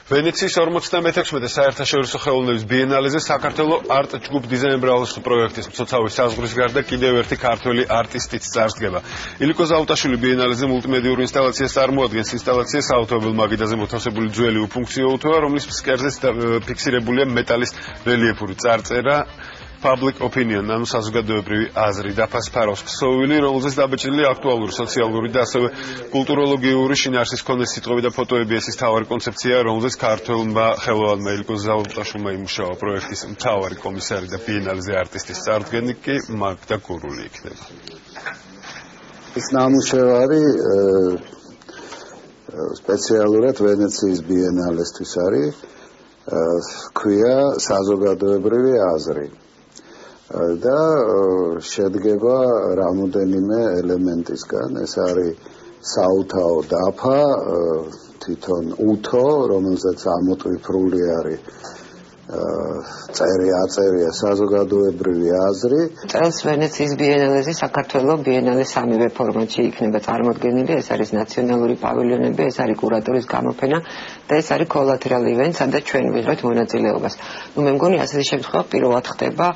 ვენეციის 56-მე საერთაშორისო ხელოვნების ბიენალეზე საქართველოს არტ ჯგუფ დიზაინბრაუს პროექტის მცოცავი საზღვრის გარდა კიდევ ერთი ქართველი არტისტიც წარსდგება. ილიკო ზაუტაშვილი ბიენალეზე მულტიმედიურ ინსტალაციას წარმოადგენს. ინსტალაცია საავტომობილ მაგიდაზე მოთავსებული ძველი უფუნქციო უთოა, რომლის ფსკერზე ფიქსირებულია მეტალის რელიეფური წარწერა. Public opinion, ანუ საზოგადოებრივი აზრი დაფასფარავს ქსოვილი, რომელზეც დაბეჭდილია აქტუალური სოციალური და ასევე კულტუროლოგიური შინაარსის მქონე სიტყვები და ფოტოები. ეს ის მთავარი კონცეფცია, რომელზეც ქართველმა ხელოვანმა ილიკო ზაუტაშვილმა იმუშავა. პროექტის მთავარი კომისარი და ბიენალეზე არტისტის წარდგენიკი მაგდა გურული იქნება. ეს ნამუშევარი სპეციალურად ვენეციის ბიენალესთვის არის, ქვია საზოგადოებრივი აზრი. და შედგება რამოდენიმე ელემენტისგან. ეს არის საუთაო დაფა, თვითონ უთო, რომელზეც ამოტვიფრული არის აწერია საზოგადოებრივი აზრი. წელს ვენეციის ბიენალეზე საქართველოს ბიენალე სამივე ფორმატში იქნება წარმოდგენილი. ეს არის ნაციონალური პავილიონები, ეს არის კურატორის გამოფენა და ეს არის collateral event, სადაც ჩვენ ვიღებთ მონაწილეობას. მე მგონი ასეთი შემთხვევა პირველად ხდება.